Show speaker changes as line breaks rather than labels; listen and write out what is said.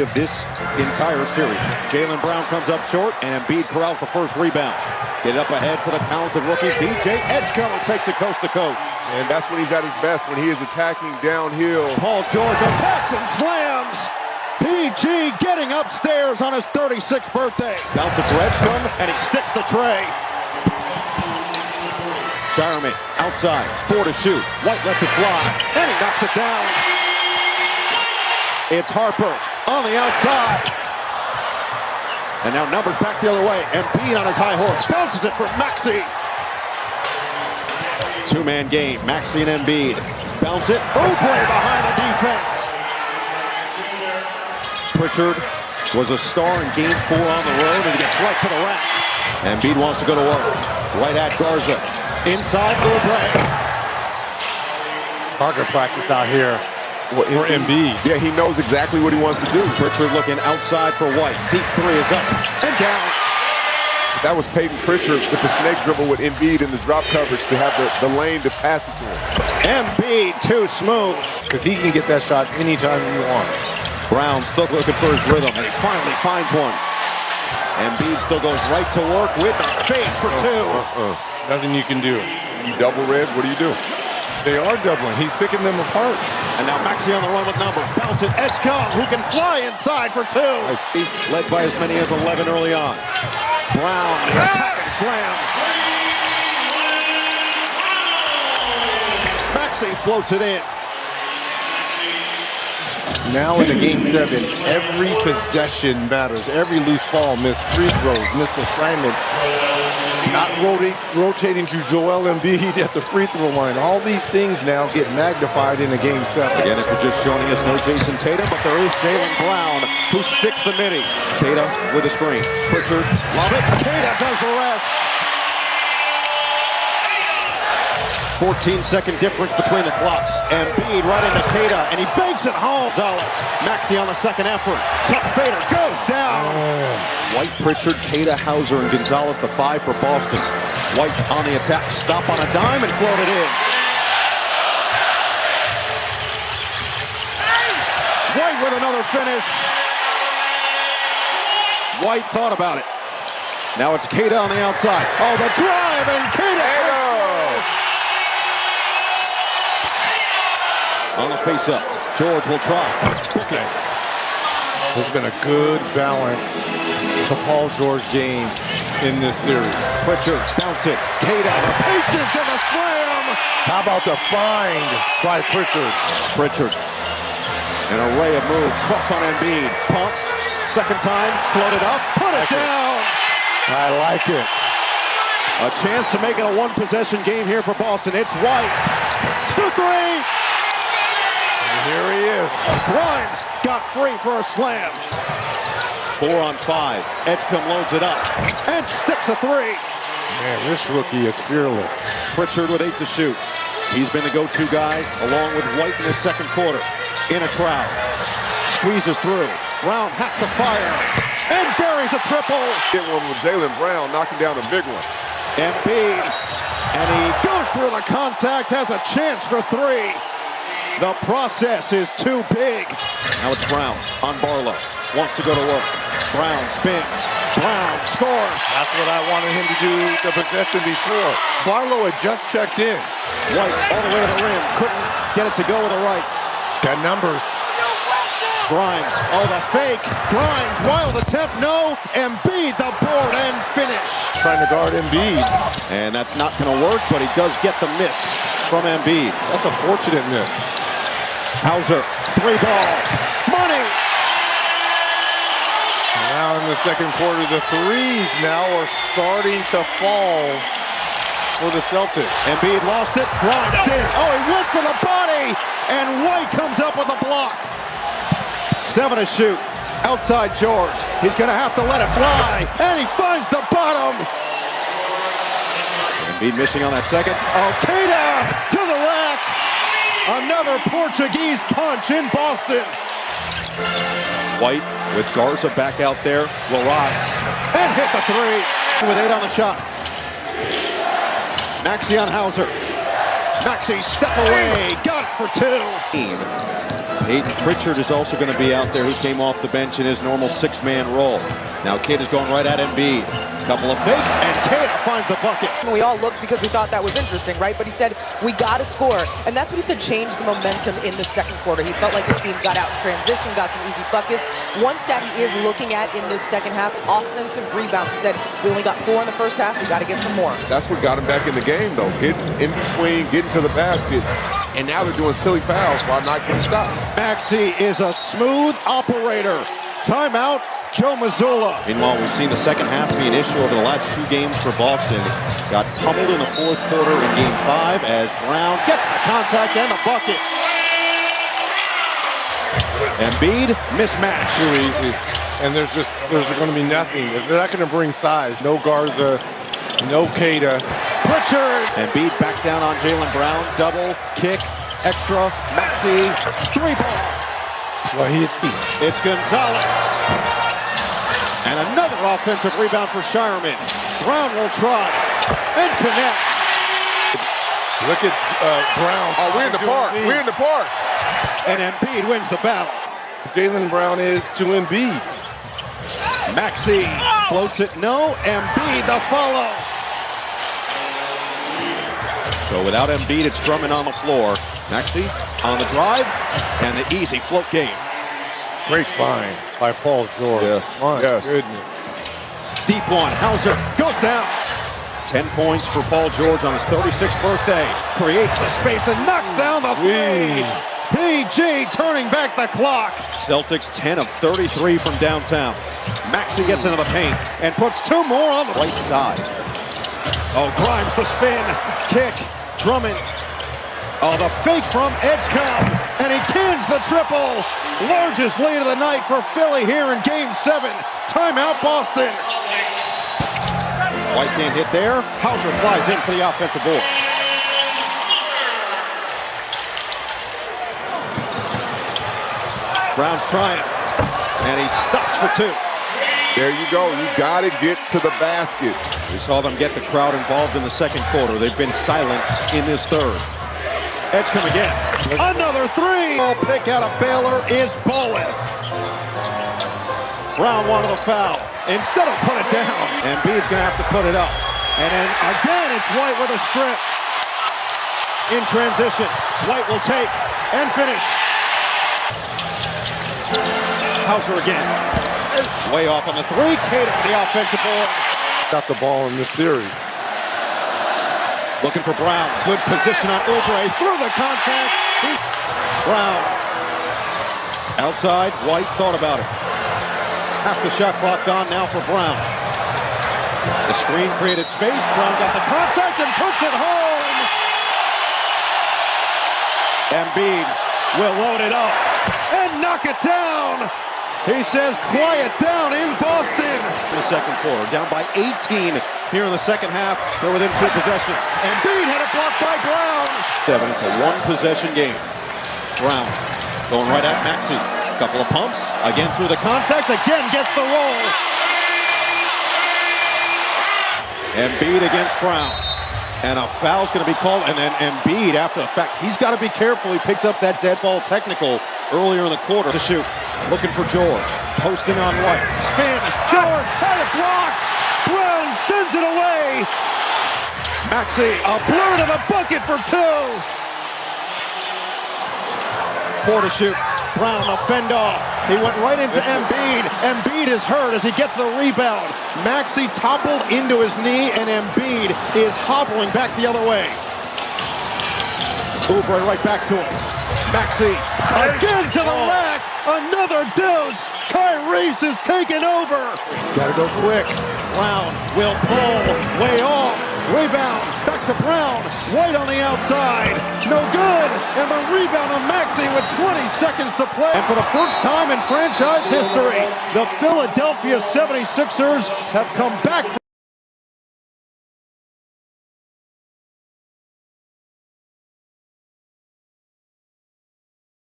of this entire series. Jaylen Brown comes up short, and Embiid corrals the first rebound. Get up ahead for the talented rookie. DJ Edgecover takes it coast to coast.
And that's when he's at his best, when he is attacking downhill.
Paul George attacks and slams. PG getting upstairs on his 36th birthday. Bounce it for Edgecover, and he sticks the tray. Jarman outside, 4 to shoot. White left it fly, and he knocks it down. It's Harper on the outside. And now numbers back the other way. Embiid on his high horse, bounces it for Maxey. Two-man game, Maxey and Embiid. Bounce it, Oubre behind the defense. Pritchard was a star in game 4 on the road, and he gets right to the rack. Embiid wants to go to work. Right at Garza. Inside, Oubre.
Target practice out here for Embiid.
Yeah, he knows exactly what he wants to do.
Pritchard looking outside for White. Deep 3 is up and down.
That was Peyton Pritchard with the snake dribble with Embiid in the drop coverage to have the lane to pass it to him.
Embiid too smooth.
Because he can get that shot anytime he wants.
Brown still looking for his rhythm, and he finally finds one. Embiid still goes right to work with a fade for 2.
Nothing you can do.
You double reds, what do you do?
They are doubling. He's picking them apart.
And now Maxey on the run with numbers. Bounce it, Edgecover, who can fly inside for 2.
Nice feet.
Led by as many as 11 early on. Brown, the attack and slam. Maxey floats it in.
Now in the game 7, every possession matters. Every loose ball, missed free throws, missed assignment. Not rotating to Joel Embiid at the free throw line. All these things now get magnified in a game 7.
Again, if you're just joining us, no Jayson Tatum, but there is Jaylen Brown, who sticks the midi. Tatum with a screen. Pritchard, love it. Tatum does the rest. 14-second difference between the clocks. Embiid right into Tatum, and he banks it home. Gonzalez, Maxey on the second effort. Tough fader goes down. White, Pritchard, Kata, Hauser, and Gonzalez, the 5 for Boston. White on the attack, stop on a dime and float it in. White with another finish. White thought about it. Now it's Kata on the outside. Oh, the drive, and Kata. On the face-up, George will try. Bookings.
There's been a good balance to Paul George game in this series.
Pritchard, bounce it. Kata, the patience and the slam.
How about the find by Pritchard?
Pritchard, an array of moves. Cross on Embiid. Pump. Second time, floated up. Put it down.
I like it.
A chance to make it a one-possession game here for Boston. It's White. 2-3.
Here he is.
Grimes got free for a slam. 4 on 5. Edgecombe loads it up and sticks a 3.
Man, this rookie is fearless.
Pritchard with 8 to shoot. He's been the go-to guy along with White in the second quarter. In a crowd. Squeezes through. Brown has to fire and buries a triple.
Get one with Jaylen Brown knocking down a big one.
Embiid, and he goes through the contact, has a chance for 3. The process is too big. Now it's Brown on Barlow. Wants to go to work. Brown spins. Brown scores.
That's what I wanted him to do the possession before. Barlow had just checked in.
White all the way to the rim. Couldn't get it to go with the right.
Got numbers.
Grimes. Oh, the fake. Grimes. Wild attempt. No. Embiid the board and finish.
Trying to guard Embiid.
And that's not going to work, but he does get the miss from Embiid.
That's a fortunate miss.
Hauser, 3-ball, money!
Now in the second quarter, the threes now are starting to fall for the Celtics.
Embiid lost it, Grimes did it. Oh, he went for the body, and White comes up with a block. 7 to shoot, outside George. He's gonna have to let it fly, and he finds the bottom. Embiid missing on that second. Oh, Kata to the rack. Another Portuguese punch in Boston. White with Garza back out there, will rise and hit the 3 with 8 on the shot. Maxey on Hauser. Maxey step away, got it for 2. Peyton Pritchard is also going to be out there, who came off the bench in his normal six-man role. Now Kate is going right at Embiid. Couple of fakes, and Kate finds the bucket.
We all looked because we thought that was interesting, right? But he said, we got to score. And that's what he said changed the momentum in the second quarter. He felt like his team got out in transition, got some easy buckets. One stat he is looking at in this second half, offensive rebounds. He said, we only got 4 in the first half. We got to get some more.
That's what got him back in the game, though. Getting in between, getting to the basket. And now they're doing silly fouls while not getting stops.
Maxey is a smooth operator. Timeout, Joe Mazzulla. Meanwhile, we've seen the second half be an issue over the last 2 games for Boston. Got pummeled in the fourth quarter in Game 5 as Brown gets the contact and the bucket. Embiid, mismatch.
Too easy. And there's going to be nothing. They're not going to bring size. No Garza, no Keita.
Pritchard. Embiid back down on Jaylen Brown. Double, kick, extra, Maxey, 3-ball.
Well,
It's Gonzalez. And another offensive rebound for Shireman. Brown will try and connect.
Look at Brown.
Oh, we're in the park. We're in the park.
And Embiid wins the battle.
Jaylen Brown is to Embiid.
Maxey floats it. No. Embiid the follow. So without Embiid, it's Drummond on the floor. Maxey on the drive and the easy float game.
Great find by Paul George.
Yes.
My
yes.
goodness.
Deep one. Hauser goes down. 10 points for Paul George on his 36th birthday. Creates the space and knocks down the three. PG turning back the clock. Celtics 10 of 33 from downtown. Maxey gets into the paint and puts 2 more on the right side. Oh, Grimes the spin. Kick. Drummond. Oh, the fake from Edgecombe. And he cans the triple. Largest lead of the night for Philly here in Game 7. Timeout, Boston. White can't hit there. Hauser flies in for the offensive board. Brown's trying. And he stops for 2.
There you go. You got to get to the basket.
We saw them get the crowd involved in the second quarter. They've been silent in this third. Edgecombe again. Another 3. Oh, pick out of Baylor is bowling. Brown wanted the foul. Instead of put it down, Embiid's going to have to put it up. And then again, it's White with a strip. In transition, White will take and finish. Hauser again. Way off on the 3. Tatum for the offensive board.
Got the ball in this series.
Looking for Brown. Good position on Oubre. Through the contact. Brown. Outside. White thought about it. Half the shot clock gone now for Brown. The screen created space. Brown got the contact and puts it home. Embiid will load it up and knock it down. He says, quiet down in Boston. In the second quarter, down by 18 here in the second half. They're within 2 possessions. Embiid had it blocked by Brown. 7, it's a 1-possession game. Brown going right at Maxey. Couple of pumps, again through the contact, again gets the roll. Embiid against Brown. And a foul's going to be called, and then Embiid, after the fact, he's got to be careful. He picked up that dead ball technical earlier in the quarter to shoot. Looking for George, posting on White. Spin, George had it blocked. Brown sends it away. Maxey, a blur to the bucket for 2. 4 to shoot. Brown, a fend off. He went right into Embiid. Embiid is hurt as he gets the rebound. Maxey toppled into his knee, and Embiid is hobbling back the other way. Oubre right back to him. Maxey again to the rack. Another deuce. Tyrese is taking over.
Gotta go quick.
Brown will pull. Way off. Rebound. Back to Brown. White on the outside. No good. And the rebound of Maxey with 20 seconds to play. And for the first time in franchise history, the Philadelphia 76ers have come back.